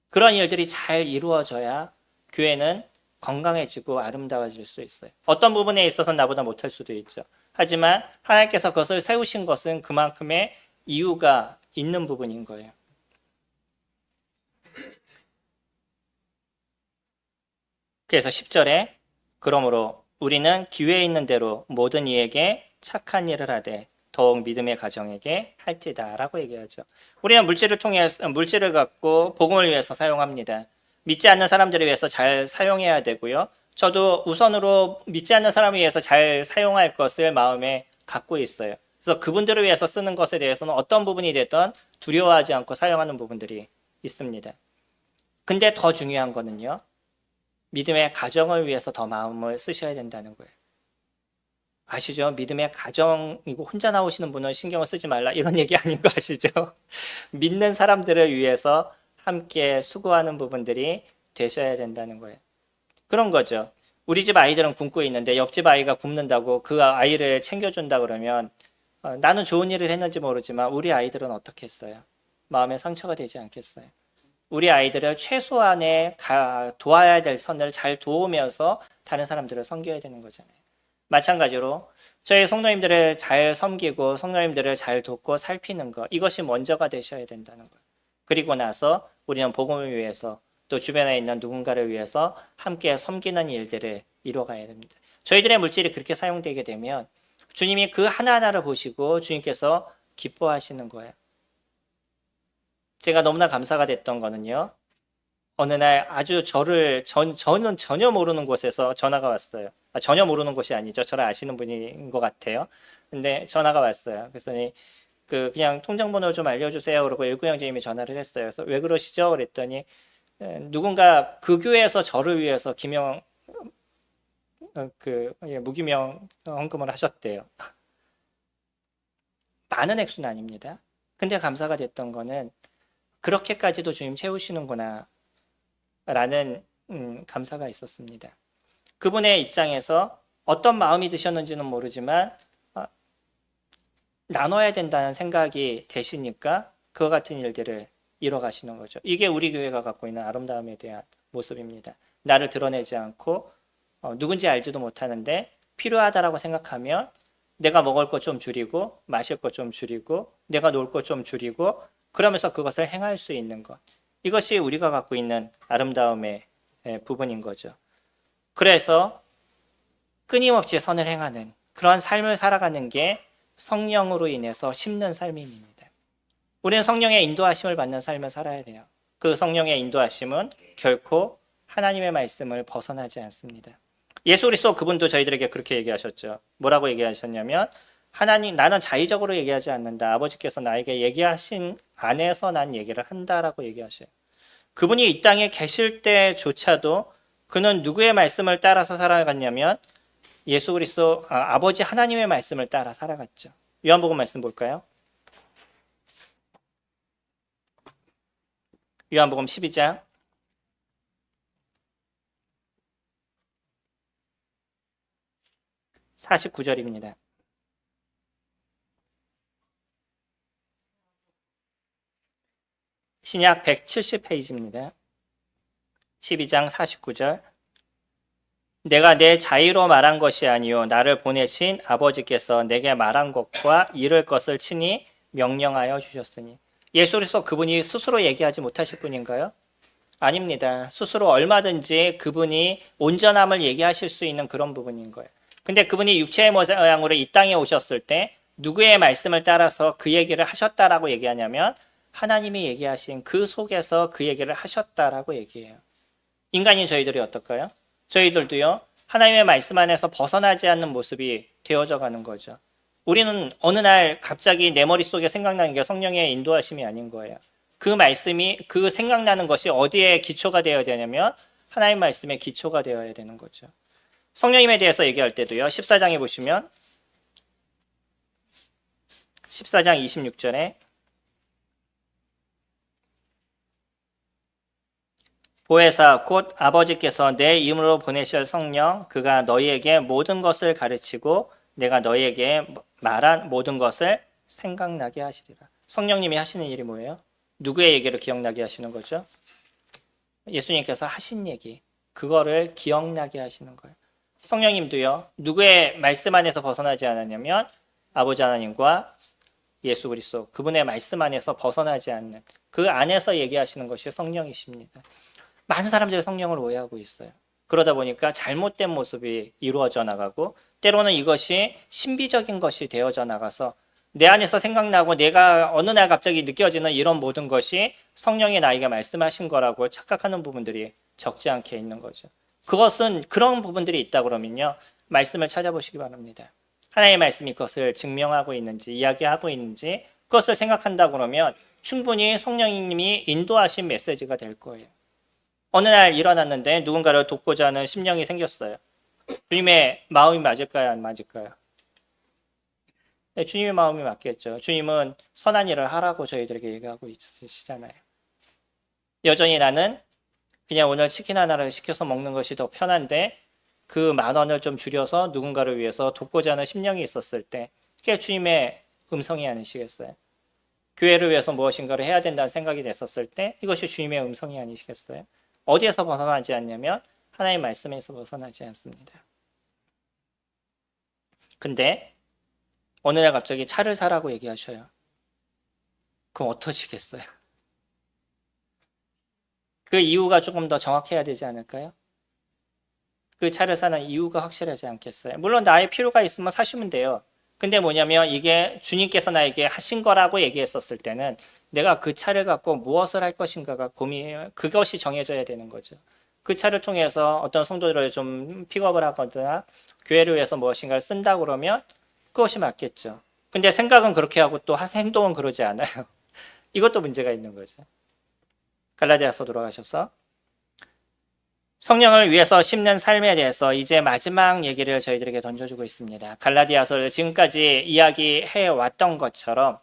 그런 일들이 잘 이루어져야 교회는 건강해지고 아름다워질 수 있어요. 어떤 부분에 있어서 나보다 못할 수도 있죠. 하지만 하나님께서 그것을 세우신 것은 그만큼의 이유가 있는 부분인 거예요. 그래서 10절에 그러므로 우리는 기회 있는 대로 모든 이에게 착한 일을 하되 더욱 믿음의 가정에게 할지다 라고 얘기하죠. 우리는 물질을 갖고 복음을 위해서 사용합니다. 믿지 않는 사람들을 위해서 잘 사용해야 되고요. 저도 우선으로 믿지 않는 사람을 위해서 잘 사용할 것을 마음에 갖고 있어요. 그래서 그분들을 위해서 쓰는 것에 대해서는 어떤 부분이 됐든 두려워하지 않고 사용하는 부분들이 있습니다. 근데 더 중요한 거는요, 믿음의 가정을 위해서 더 마음을 쓰셔야 된다는 거예요. 아시죠? 믿음의 가정이고 혼자 나오시는 분은 신경을 쓰지 말라 이런 얘기 아닌 거 아시죠? 믿는 사람들을 위해서 함께 수고하는 부분들이 되셔야 된다는 거예요. 그런 거죠. 우리 집 아이들은 굶고 있는데 옆집 아이가 굶는다고 그 아이를 챙겨준다 그러면 나는 좋은 일을 했는지 모르지만 우리 아이들은 어떻게 했어요? 마음에 상처가 되지 않겠어요? 우리 아이들을 최소한의 도와야 될 선을 잘 도우면서 다른 사람들을 섬겨야 되는 거잖아요. 마찬가지로 저희 성도님들을 잘 섬기고 성도님들을 잘 돕고 살피는 것, 이것이 먼저가 되셔야 된다는 것. 그리고 나서 우리는 복음을 위해서 또 주변에 있는 누군가를 위해서 함께 섬기는 일들을 이뤄가야 됩니다. 저희들의 물질이 그렇게 사용되게 되면 주님이 그 하나하나를 보시고 주님께서 기뻐하시는 거예요. 제가 너무나 감사가 됐던 거는요. 어느 날 아주 저는 전혀 모르는 곳에서 전화가 왔어요. 전혀 모르는 곳이 아니죠. 저를 아시는 분인 것 같아요. 근데 전화가 왔어요. 그랬더니 그냥 통장번호 좀 알려주세요. 그러고 일구형제님이 전화를 했어요. 그래서 왜 그러시죠? 그랬더니 누군가 그 교회에서 저를 위해서 무기명 헌금을 하셨대요. 많은 액수는 아닙니다. 근데 감사가 됐던 거는 그렇게까지도 주님 채우시는구나 라는 감사가 있었습니다. 그분의 입장에서 어떤 마음이 드셨는지는 모르지만 나눠야 된다는 생각이 되시니까 그와 같은 일들을 이뤄가시는 거죠. 이게 우리 교회가 갖고 있는 아름다움에 대한 모습입니다. 나를 드러내지 않고 누군지 알지도 못하는데 필요하다라고 생각하면 내가 먹을 것 좀 줄이고 마실 것 좀 줄이고 내가 놀 것 좀 줄이고 그러면서 그것을 행할 수 있는 것. 이것이 우리가 갖고 있는 아름다움의 부분인 거죠. 그래서 끊임없이 선을 행하는 그러한 삶을 살아가는 게 성령으로 인해서 심는 삶입니다. 우리는 성령의 인도하심을 받는 삶을 살아야 돼요. 그 성령의 인도하심은 결코 하나님의 말씀을 벗어나지 않습니다. 예수 그리스도 그분도 저희들에게 그렇게 얘기하셨죠. 뭐라고 얘기하셨냐면 하나님, 나는 자의적으로 얘기하지 않는다. 아버지께서 나에게 얘기하신 안에서 난 얘기를 한다라고 얘기하셔요. 그분이 이 땅에 계실 때조차도 그는 누구의 말씀을 따라서 살아갔냐면 예수 그리스도 아버지 하나님의 말씀을 따라 살아갔죠. 요한복음 말씀 볼까요? 요한복음 12장 49절입니다. 신약 170페이지입니다. 12장 49절. 내가 내 자의로 말한 것이 아니요 나를 보내신 아버지께서 내게 말한 것과 이룰 것을 친히 명령하여 주셨으니. 예수 그리스도 그분이 스스로 얘기하지 못하실 분인가요? 아닙니다. 스스로 얼마든지 그분이 온전함을 얘기하실 수 있는 그런 부분인 거예요. 근데 그분이 육체의 모양으로 이 땅에 오셨을 때 누구의 말씀을 따라서 그 얘기를 하셨다라고 얘기하냐면 하나님이 얘기하신 그 속에서 그 얘기를 하셨다라고 얘기해요. 인간인 저희들이 어떨까요? 저희들도요, 하나님의 말씀 안에서 벗어나지 않는 모습이 되어져 가는 거죠. 우리는 어느 날 갑자기 내 머릿속에 생각나는 게 성령의 인도하심이 아닌 거예요. 그 말씀이, 그 생각나는 것이 어디에 기초가 되어야 되냐면 하나님 말씀의 기초가 되어야 되는 거죠. 성령님에 대해서 얘기할 때도요, 14장에 보시면 14장 26절에 보혜사 곧 아버지께서 내 이름으로 보내실 성령 그가 너희에게 모든 것을 가르치고 내가 너희에게 말한 모든 것을 생각나게 하시리라. 성령님이 하시는 일이 뭐예요? 누구의 얘기를 기억나게 하시는 거죠? 예수님께서 하신 얘기, 그거를 기억나게 하시는 거예요. 성령님도요, 누구의 말씀 안에서 벗어나지 않았냐면 아버지 하나님과 예수 그리스도, 그분의 말씀 안에서 벗어나지 않는 그 안에서 얘기하시는 것이 성령이십니다. 많은 사람들이 성령을 오해하고 있어요. 그러다 보니까 잘못된 모습이 이루어져 나가고 때로는 이것이 신비적인 것이 되어져 나가서 내 안에서 생각나고 내가 어느 날 갑자기 느껴지는 이런 모든 것이 성령이 나에게 말씀하신 거라고 착각하는 부분들이 적지 않게 있는 거죠. 그것은 그런 부분들이 있다 그러면요, 말씀을 찾아보시기 바랍니다. 하나님의 말씀이 그것을 증명하고 있는지 이야기하고 있는지 그것을 생각한다 그러면 충분히 성령님이 인도하신 메시지가 될 거예요. 어느 날 일어났는데 누군가를 돕고자 하는 심령이 생겼어요. 주님의 마음이 맞을까요? 안 맞을까요? 네, 주님의 마음이 맞겠죠. 주님은 선한 일을 하라고 저희들에게 얘기하고 있으시잖아요. 여전히 나는 그냥 오늘 치킨 하나를 시켜서 먹는 것이 더 편한데 그 10,000원을 좀 줄여서 누군가를 위해서 돕고자 하는 심령이 있었을 때 그게 주님의 음성이 아니시겠어요? 교회를 위해서 무엇인가를 해야 된다는 생각이 됐었을 때 이것이 주님의 음성이 아니시겠어요? 어디에서 벗어나지 않냐면 하나님의 말씀에서 벗어나지 않습니다. 근데 어느 날 갑자기 차를 사라고 얘기하셔요. 그럼 어떠시겠어요? 그 이유가 조금 더 정확해야 되지 않을까요? 그 차를 사는 이유가 확실하지 않겠어요? 물론 나의 필요가 있으면 사시면 돼요. 근데 뭐냐면 이게 주님께서 나에게 하신 거라고 얘기했었을 때는 내가 그 차를 갖고 무엇을 할 것인가가 그것이 정해져야 되는 거죠. 그 차를 통해서 어떤 성도들을 좀 픽업을 하거나 교회를 위해서 무엇인가를 쓴다 그러면 그것이 맞겠죠. 근데 생각은 그렇게 하고 또 행동은 그러지 않아요. 이것도 문제가 있는 거죠. 갈라디아서 돌아가셔서 성령을 위해서 심는 삶에 대해서 이제 마지막 얘기를 저희들에게 던져주고 있습니다. 갈라디아서를 지금까지 이야기해 왔던 것처럼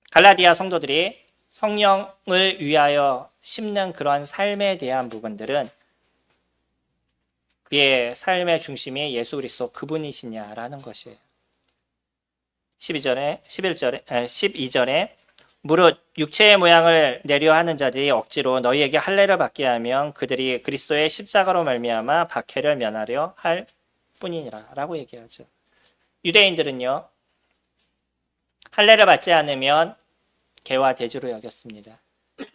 갈라디아 성도들이 성령을 위하여 심는 그런 삶에 대한 부분들은 그의 삶의 중심이 예수 그리스도 그분이시냐라는 것이에요. 12절에 무릇 육체의 모양을 내려 하는 자들이 억지로 너희에게 할례를 받게 하면 그들이 그리스도의 십자가로 말미암아 박해를 면하려 할 뿐이니라 라고 얘기하죠. 유대인들은요, 할례를 받지 않으면 개와 돼지로 여겼습니다.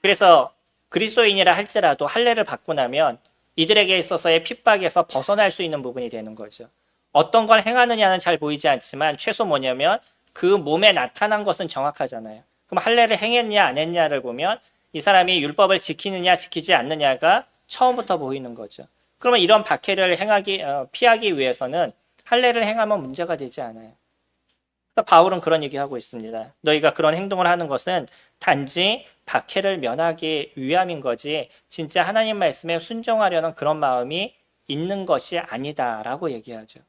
그래서 그리스도인이라 할지라도 할례를 받고 나면 이들에게 있어서의 핍박에서 벗어날 수 있는 부분이 되는 거죠. 어떤 걸 행하느냐는 잘 보이지 않지만 최소 뭐냐면 그 몸에 나타난 것은 정확하잖아요. 그럼 할례를 행했냐 안 했냐를 보면 이 사람이 율법을 지키느냐 지키지 않느냐가 처음부터 보이는 거죠. 그러면 이런 박해를 피하기 위해서는 할례를 행하면 문제가 되지 않아요. 바울은 그런 얘기하고 있습니다. 너희가 그런 행동을 하는 것은 단지 박해를 면하기 위함인 거지 진짜 하나님 말씀에 순종하려는 그런 마음이 있는 것이 아니다라고 얘기하죠.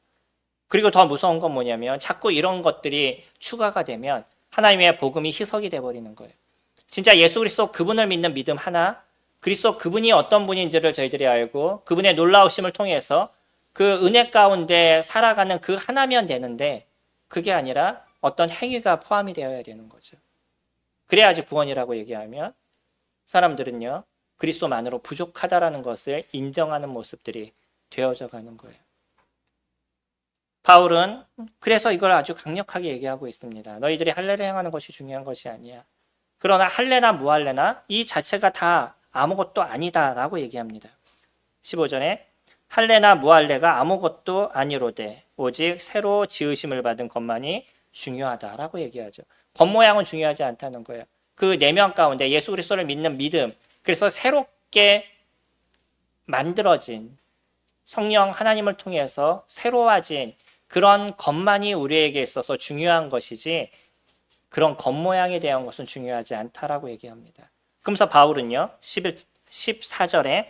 그리고 더 무서운 건 뭐냐면 자꾸 이런 것들이 추가가 되면 하나님의 복음이 희석이 돼버리는 거예요. 진짜 예수 그리스도 그분을 믿는 믿음 하나, 그리스도 그분이 어떤 분인지를 저희들이 알고 그분의 놀라우심을 통해서 그 은혜 가운데 살아가는 그 하나면 되는데 그게 아니라 어떤 행위가 포함이 되어야 되는 거죠. 그래야지 구원이라고 얘기하면 사람들은요 그리스도만으로 부족하다라는 것을 인정하는 모습들이 되어져 가는 거예요. 바울은 그래서 이걸 아주 강력하게 얘기하고 있습니다. 너희들이 할례를 행하는 것이 중요한 것이 아니야. 그러나 할례나 무할례나 이 자체가 다 아무것도 아니다라고 얘기합니다. 15절에 할례나 무할례가 아무것도 아니로되 오직 새로 지으심을 받은 것만이 중요하다라고 얘기하죠. 겉모양은 중요하지 않다는 거예요. 그 내면 가운데 예수 그리스도를 믿는 믿음, 그래서 새롭게 만들어진 성령 하나님을 통해서 새로워진 그런 것만이 우리에게 있어서 중요한 것이지 그런 겉모양에 대한 것은 중요하지 않다라고 얘기합니다. 그러면서 바울은요 14절에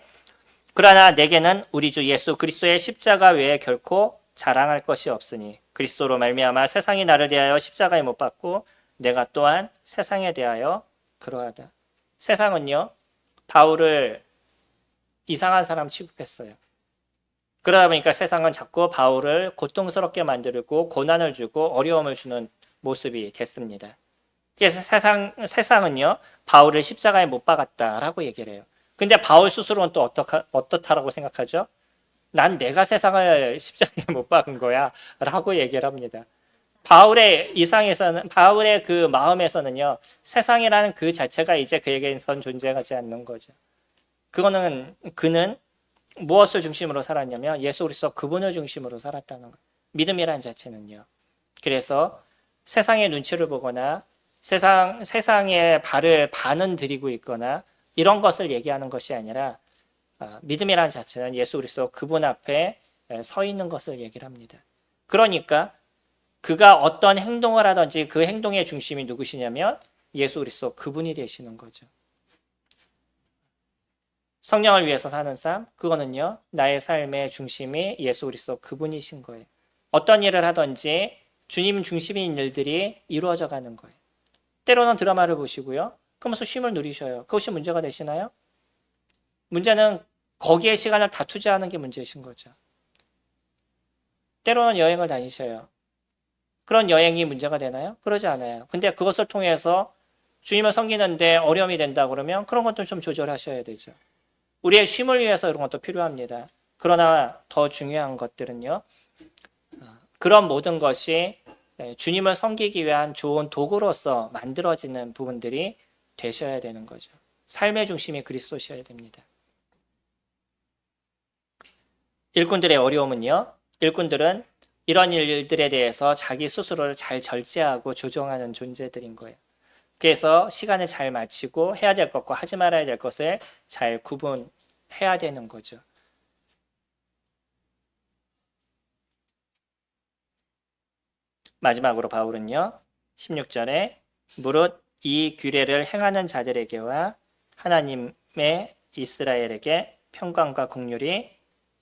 그러나 내게는 우리 주 예수 그리스도의 십자가 외에 결코 자랑할 것이 없으니 그리스도로 말미암아 세상이 나를 대하여 십자가에 못 박고 내가 또한 세상에 대하여 그러하다. 세상은요 바울을 이상한 사람 취급했어요. 그러다 보니까 세상은 자꾸 바울을 고통스럽게 만들고 고난을 주고 어려움을 주는 모습이 됐습니다. 그래서 세상은요 바울을 십자가에 못 박았다라고 얘기를 해요. 근데 바울 스스로는 또 어떻다라고 생각하죠? 난 내가 세상을 십자가에 못 박은 거야 라고 얘기를 합니다. 바울의 그 마음에서는요 세상이라는 그 자체가 이제 그에게선 존재하지 않는 거죠. 그는 무엇을 중심으로 살았냐면 예수 그리스도 그분을 중심으로 살았다는 거예요. 믿음이라는 자체는요. 그래서 세상의 눈치를 보거나 세상에 반은 들이고 있거나 이런 것을 얘기하는 것이 아니라 믿음이라는 자체는 예수 그리스도 그분 앞에 서 있는 것을 얘기를 합니다. 그러니까 그가 어떤 행동을 하든지 그 행동의 중심이 누구시냐면 예수 그리스도 그분이 되시는 거죠. 성령을 위해서 사는 삶, 그거는요 나의 삶의 중심이 예수 그리스도 그분이신 거예요. 어떤 일을 하든지 주님 중심인 일들이 이루어져 가는 거예요. 때로는 드라마를 보시고요. 그러면서 쉼을 누리셔요. 그것이 문제가 되시나요? 문제는 거기에 시간을 다 투자하는 게 문제이신 거죠. 때로는 여행을 다니셔요. 그런 여행이 문제가 되나요? 그러지 않아요. 근데 그것을 통해서 주님을 섬기는데 어려움이 된다 그러면 그런 것도 좀 조절하셔야 되죠. 우리의 쉼을 위해서 이런 것도 필요합니다. 그러나 더 중요한 것들은요. 그런 모든 것이 주님을 섬기기 위한 좋은 도구로서 만들어지는 부분들이 되셔야 되는 거죠. 삶의 중심이 그리스도셔야 됩니다. 일꾼들의 어려움은요. 일꾼들은 이런 일들에 대해서 자기 스스로를 잘 절제하고 조정하는 존재들인 거예요. 그래서 시간을 잘 마치고 해야 될 것과 하지 말아야 될 것을 잘 구분해야 되는 거죠. 마지막으로 바울은요. 16절에 무릇 이 규례를 행하는 자들에게와 하나님의 이스라엘에게 평강과 긍휼이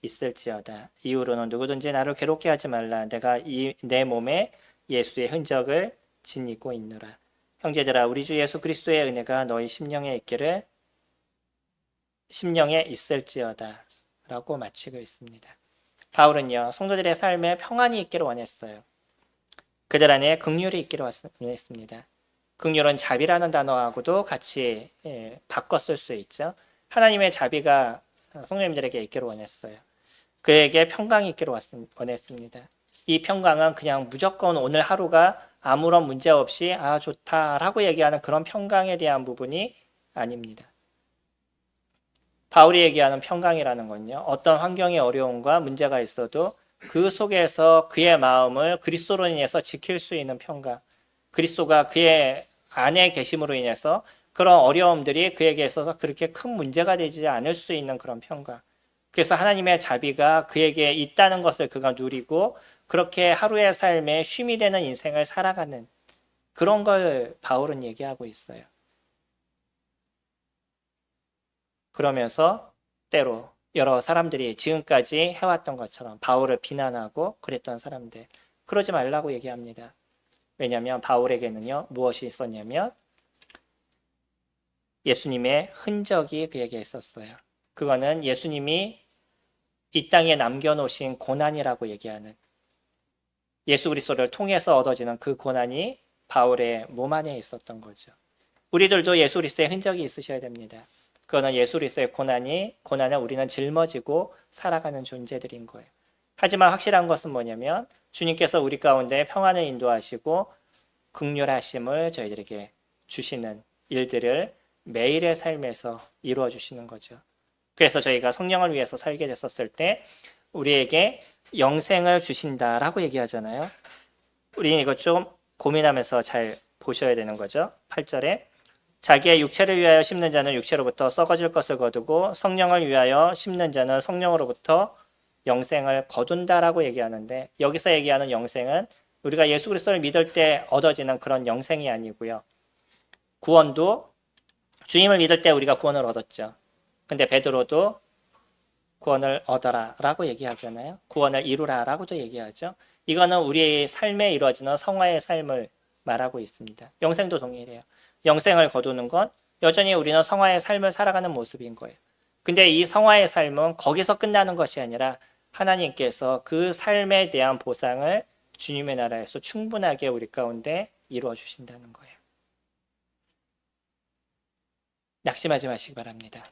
있을지어다. 이후로는 누구든지 나를 괴롭게 하지 말라. 내가 내 몸에 예수의 흔적을 지니고 있노라. 형제들아 우리 주 예수 그리스도의 은혜가 너희 심령에 있을지어다 라고 마치고 있습니다. 바울은요. 성도들의 삶에 평안이 있기를 원했어요. 그들 안에 긍휼이 있기를 원했습니다. 긍휼은 자비라는 단어하고도 같이 바꿔 쓸 수 있죠. 하나님의 자비가 성도님들에게 있기를 원했어요. 그에게 평강이 있기를 원했습니다. 이 평강은 그냥 무조건 오늘 하루가 아무런 문제 없이 좋다라고 얘기하는 그런 평강에 대한 부분이 아닙니다. 바울이 얘기하는 평강이라는 건요. 어떤 환경의 어려움과 문제가 있어도 그 속에서 그의 마음을 그리스도로 인해서 지킬 수 있는 평강. 그리스도가 그의 안에 계심으로 인해서 그런 어려움들이 그에게 있어서 그렇게 큰 문제가 되지 않을 수 있는 그런 평강. 그래서 하나님의 자비가 그에게 있다는 것을 그가 누리고 그렇게 하루의 삶에 쉼이 되는 인생을 살아가는 그런 걸 바울은 얘기하고 있어요. 그러면서 때로 여러 사람들이 지금까지 해왔던 것처럼 바울을 비난하고 그랬던 사람들 그러지 말라고 얘기합니다. 왜냐하면 바울에게는요 무엇이 있었냐면 예수님의 흔적이 그에게 있었어요. 그거는 예수님이 이 땅에 남겨놓으신 고난이라고 얘기하는 예수 그리스도를 통해서 얻어지는 그 고난이 바울의 몸 안에 있었던 거죠. 우리들도 예수 그리스도의 흔적이 있으셔야 됩니다. 그거는 예수 그리스도의 고난을 우리는 짊어지고 살아가는 존재들인 거예요. 하지만 확실한 것은 뭐냐면 주님께서 우리 가운데 평안을 인도하시고 긍휼하심을 저희들에게 주시는 일들을 매일의 삶에서 이루어 주시는 거죠. 그래서 저희가 성령을 위해서 살게 됐었을 때 우리에게 영생을 주신다라고 얘기하잖아요. 우리는 이거 좀 고민하면서 잘 보셔야 되는 거죠. 8절에 자기의 육체를 위하여 심는 자는 육체로부터 썩어질 것을 거두고 성령을 위하여 심는 자는 성령으로부터 영생을 거둔다라고 얘기하는데 여기서 얘기하는 영생은 우리가 예수 그리스도를 믿을 때 얻어지는 그런 영생이 아니고요. 구원도 주님을 믿을 때 우리가 구원을 얻었죠. 근데 베드로도 구원을 얻어라라고 얘기하잖아요. 구원을 이루라라고도 얘기하죠. 이거는 우리의 삶에 이루어지는 성화의 삶을 말하고 있습니다. 영생도 동일해요. 영생을 거두는 건 여전히 우리는 성화의 삶을 살아가는 모습인 거예요. 근데 이 성화의 삶은 거기서 끝나는 것이 아니라 하나님께서 그 삶에 대한 보상을 주님의 나라에서 충분하게 우리 가운데 이루어 주신다는 거예요. 낙심하지 마시기 바랍니다.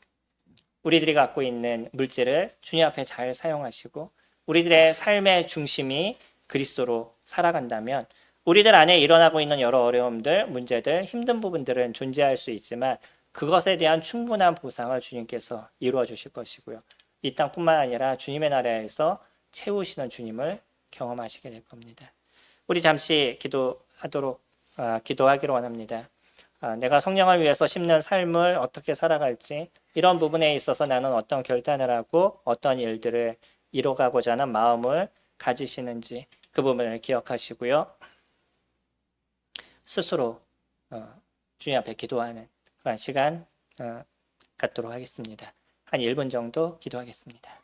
우리들이 갖고 있는 물질을 주님 앞에 잘 사용하시고 우리들의 삶의 중심이 그리스도로 살아간다면 우리들 안에 일어나고 있는 여러 어려움들, 문제들, 힘든 부분들은 존재할 수 있지만 그것에 대한 충분한 보상을 주님께서 이루어 주실 것이고요. 이 땅뿐만 아니라 주님의 나라에서 채우시는 주님을 경험하시게 될 겁니다. 우리 잠시 기도하기를 원합니다. 내가 성령을 위해서 심는 삶을 어떻게 살아갈지 이런 부분에 있어서 나는 어떤 결단을 하고 어떤 일들을 이뤄가고자 하는 마음을 가지시는지 그 부분을 기억하시고요. 스스로 주님 앞에 기도하는 그런 시간 갖도록 하겠습니다. 한 1분 정도 기도하겠습니다.